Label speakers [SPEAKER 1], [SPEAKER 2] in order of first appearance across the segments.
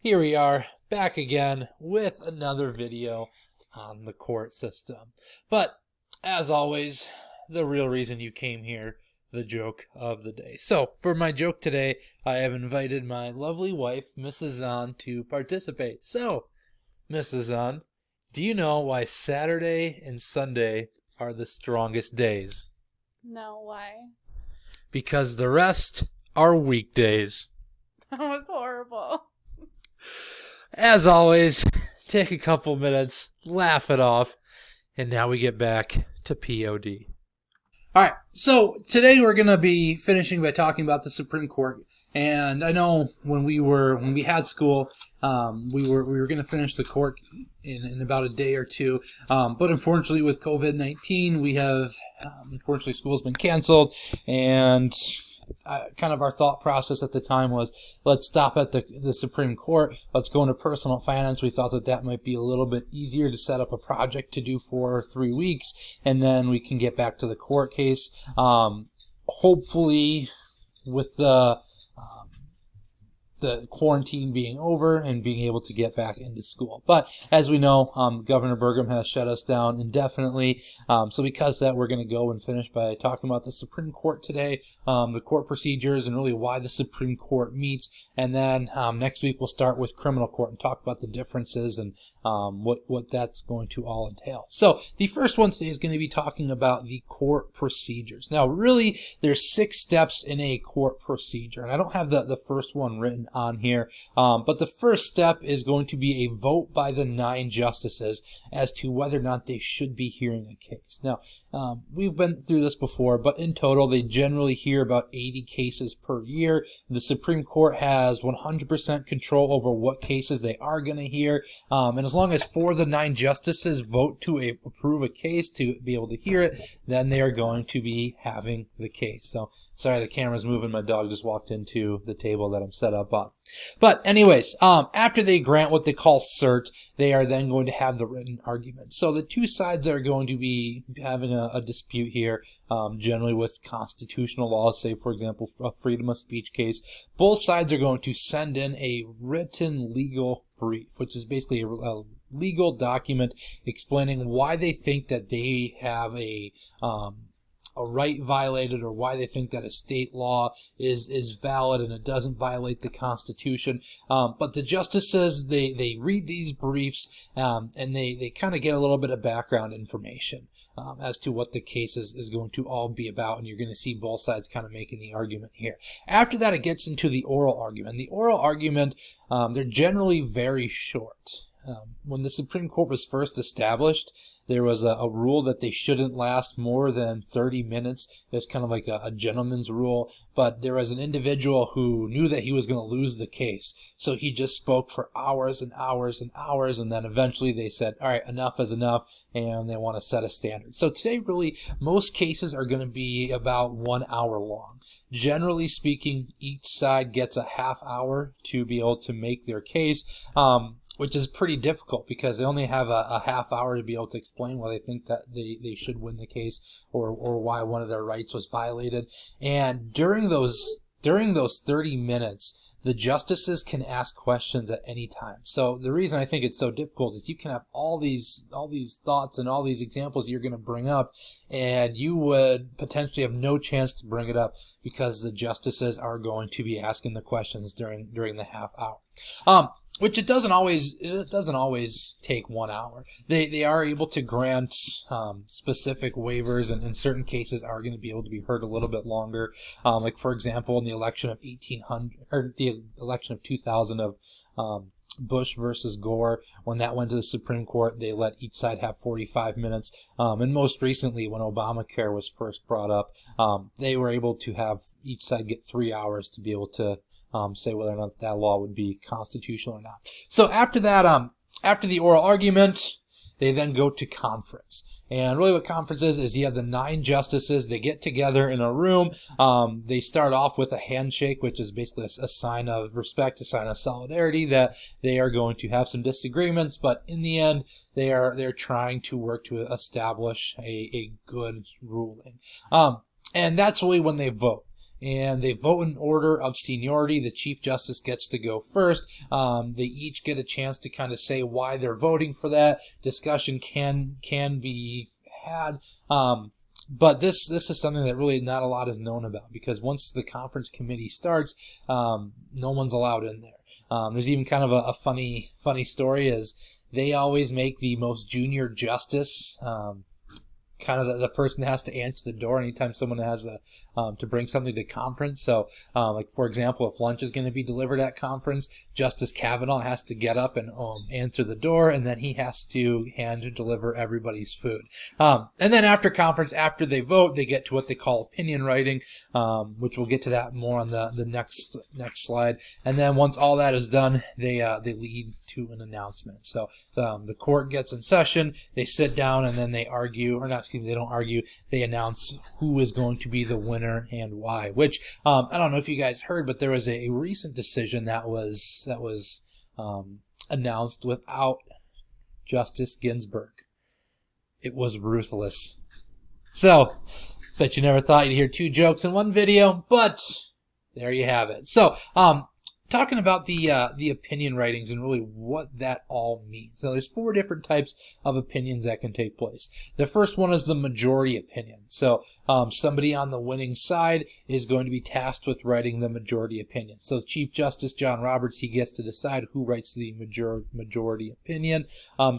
[SPEAKER 1] Here we are, back again with another video on the court system. But, as always, the real reason you came here, the joke of the day. So, for my joke today, I have invited my lovely wife, Mrs. Zahn, to participate. So, Mrs. Zahn, do you know why Saturday and Sunday are the strongest days?
[SPEAKER 2] No, why?
[SPEAKER 1] Because the rest are weekdays.
[SPEAKER 2] That was horrible.
[SPEAKER 1] As always, take a couple minutes, laugh it off, and now we get back to POD. Alright, so today we're going to be finishing by talking about the Supreme Court. And I know when we had school, we were going to finish the court in about a day or two. But unfortunately with COVID-19, we have, unfortunately school's been canceled, and kind of our thought process at the time was, let's stop at the Supreme Court, let's go into personal finance. We thought that might be a little bit easier to set up a project to do for 3 weeks, and then we can get back to the court case. Hopefully with the quarantine being over and being able to get back into school. But as we know, Governor Burgum has shut us down indefinitely. So because of that, we're going to go and finish by talking about the Supreme Court today, the court procedures, and really why the Supreme Court meets. And then next week we'll start with criminal court and talk about the differences and what that's going to all entail. So the first one today is going to be talking about the court procedures. Now, really, there's 6 steps in a court procedure, and I don't have the first one written on here, but the first step is going to be a vote by the 9 justices as to whether or not they should be hearing a case. Now, we've been through this before, but in total, they generally hear about 80 cases per year. The Supreme Court has 100% control over what cases they are going to hear, and as long as 4 of the 9 justices vote to approve a case to be able to hear it, then they are going to be having the case. So, sorry, the camera's moving. My dog just walked into the table that I'm set up on. But anyways, after they grant what they call cert, they are then going to have the written argument. So the 2 sides that are going to be having a dispute here, generally with constitutional laws, say for example a freedom of speech case, both sides are going to send in a written legal brief, which is basically a legal document explaining why they think that they have a right violated, or why they think that a state law is valid and it doesn't violate the Constitution. But the justices, they read these briefs, and they kind of get a little bit of background information as to what the case is going to all be about, and you're going to see both sides kind of making the argument here. After that, it gets into the oral argument. The oral argument, they're generally very short. When the Supreme Court was first established, there was a rule that they shouldn't last more than 30 minutes. It's kind of like a gentleman's rule, but there was an individual who knew that he was going to lose the case, so he just spoke for hours and hours and hours, and then eventually they said, all right, enough is enough, and they want to set a standard. So today, really, most cases are going to be about 1 hour long. Generally speaking, each side gets a half hour to be able to make their case, which is pretty difficult because they only have a half hour to be able to explain why they think that they should win the case, or why one of their rights was violated. And during those 30 minutes, the justices can ask questions at any time. So the reason I think it's so difficult is you can have all these thoughts and all these examples you're going to bring up, and you would potentially have no chance to bring it up because the justices are going to be asking the questions during the half hour. Which it doesn't always take 1 hour. They are able to grant specific waivers, and in certain cases are going to be able to be heard a little bit longer. Like for example, in the election of 2000 of Bush versus Gore, when that went to the Supreme Court, they let each side have 45 minutes. And most recently, when Obamacare was first brought up, they were able to have each side get 3 hours to be able to say whether or not that law would be constitutional or not. So after that, after the oral argument, they then go to conference. And really what conference is you have the 9 justices, they get together in a room, they start off with a handshake, which is basically a sign of respect, a sign of solidarity, that they are going to have some disagreements, but in the end, they're trying to work to establish a good ruling. And that's really when they vote. and they vote in order of seniority. The Chief Justice gets to go first. They each get a chance to kind of say why they're voting for that. Discussion can be had. But this is something that really not a lot is known about, because once the conference committee starts, no one's allowed in there. There's even kind of a funny story, is they always make the most junior justice kind of the person that has to answer the door anytime someone has to bring something to conference. So, like, for example, if lunch is going to be delivered at conference, Justice Kavanaugh has to get up and answer the door, and then he has to deliver everybody's food. And then after conference, after they vote, they get to what they call opinion writing, which we'll get to that more on the next slide. And then once all that is done, they lead to an announcement. So the court gets in session, they sit down, and then they argue, or not, excuse me, they don't argue, they announce who is going to be the winner and why. Which I don't know if you guys heard, but there was a recent decision that was announced without Justice Ginsburg. It was ruthless. So, bet you never thought you'd hear two jokes in one video, but there you have it. So, talking about the opinion writings and really what that all means. Now, there's 4 different types of opinions that can take place. The first one is the majority opinion. So somebody on the winning side is going to be tasked with writing the majority opinion. So Chief Justice John Roberts, he gets to decide who writes the majority opinion.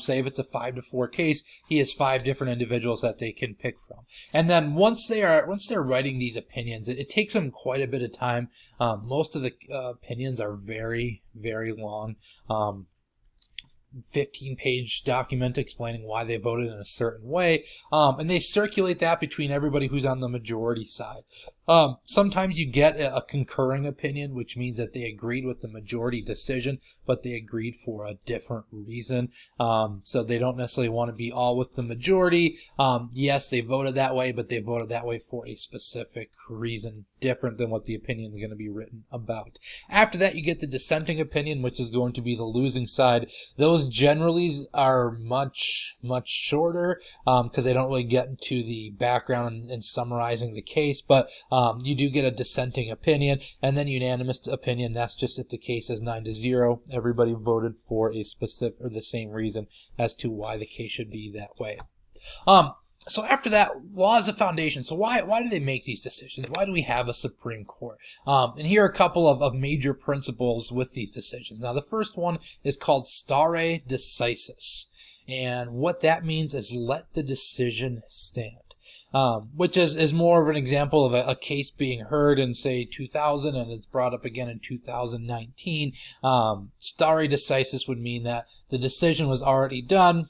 [SPEAKER 1] Say if it's a 5-4 case, he has 5 different individuals that they can pick from. And then once they're writing these opinions, it takes them quite a bit of time. Most of the opinions are very, very long. 15-page document explaining why they voted in a certain way, and they circulate that between everybody who's on the majority side. Sometimes you get a concurring opinion, which means that they agreed with the majority decision, but they agreed for a different reason. So they don't necessarily want to be all with the majority. Yes, they voted that way, but they voted that way for a specific reason, different than what the opinion is going to be written about. After that, you get the dissenting opinion, which is going to be the losing side. Those generally are much, much shorter, because they don't really get into the background and summarizing the case, but you do get a dissenting opinion, and then unanimous opinion. That's just if the case is 9-0, everybody voted for a specific or the same reason as to why the case should be that way. So after that, law is a foundation. So why do they make these decisions? Why do we have a Supreme Court? And here are a couple of major principles with these decisions. Now, the first one is called stare decisis. And what that means is let the decision stand. Which is more of an example of a case being heard in, say, 2000, and it's brought up again in 2019. Stare decisis would mean that the decision was already done.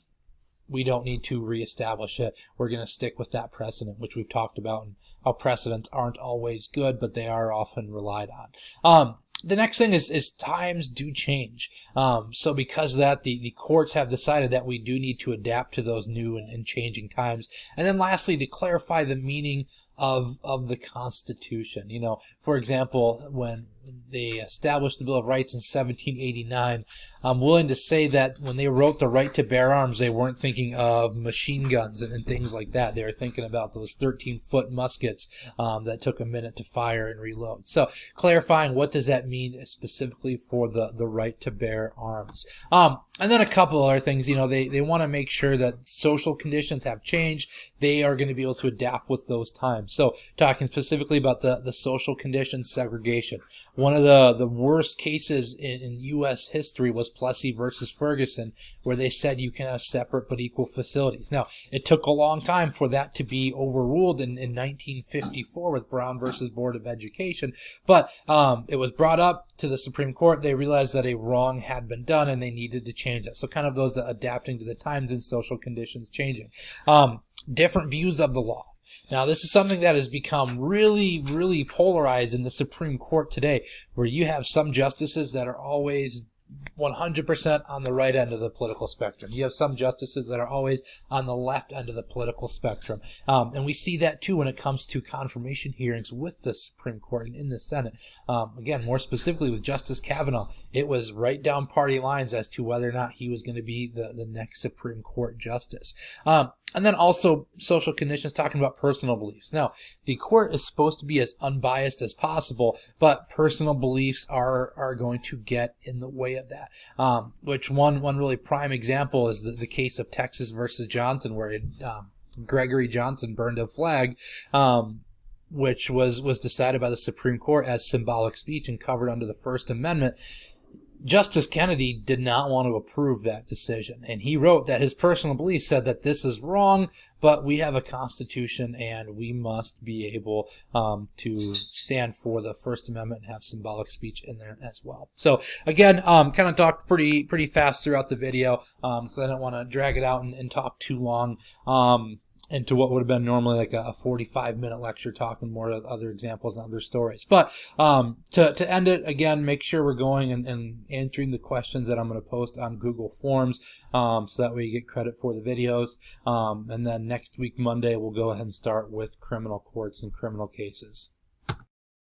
[SPEAKER 1] We don't need to reestablish it. We're going to stick with that precedent, which we've talked about, and how precedents aren't always good, but they are often relied on. The next thing is times do change. So because of that, the courts have decided that we do need to adapt to those new and changing times. And then lastly, to clarify the meaning of the Constitution. You know, for example, when they established the Bill of Rights in 1789, I'm willing to say that when they wrote the right to bear arms, they weren't thinking of machine guns and things like that. They were thinking about those 13-foot muskets that took a minute to fire and reload. So clarifying what does that mean specifically for the right to bear arms. And then a couple other things, you know, they want to make sure that social conditions have changed. They are going to be able to adapt with those times. So talking specifically about the social conditions, segregation. One of the worst cases in U.S. history was Plessy versus Ferguson, where they said you can have separate but equal facilities. Now, it took a long time for that to be overruled in 1954 with Brown versus Board of Education, but it was brought up to the Supreme Court. They realized that a wrong had been done and they needed to change it. So kind of those adapting to the times and social conditions changing. Different views of the law. Now, this is something that has become really, really polarized in the Supreme Court today, where you have some justices that are always 100% on the right end of the political spectrum. You have some justices that are always on the left end of the political spectrum. And we see that too when it comes to confirmation hearings with the Supreme Court and in the Senate. Again, more specifically with Justice Kavanaugh, it was right down party lines as to whether or not he was going to be the next Supreme Court justice. And then also social conditions, talking about personal beliefs. Now, the court is supposed to be as unbiased as possible, but personal beliefs are going to get in the way of that. Which one really prime example is the case of Texas versus Johnson, where Gregory Johnson burned a flag, which was decided by the Supreme Court as symbolic speech and covered under the First Amendment. Justice Kennedy did not want to approve that decision, and he wrote that his personal belief said that this is wrong, but we have a Constitution and we must be able to stand for the First Amendment and have symbolic speech in there as well. So again, kind of talked pretty fast throughout the video because I don't want to drag it out and talk too long. Into what would have been normally like a 45-minute lecture talking more of other examples and other stories. But to end it, again, make sure we're going and answering the questions that I'm going to post on Google Forms so that way you get credit for the videos. And then next week, Monday, we'll go ahead and start with criminal courts and criminal cases.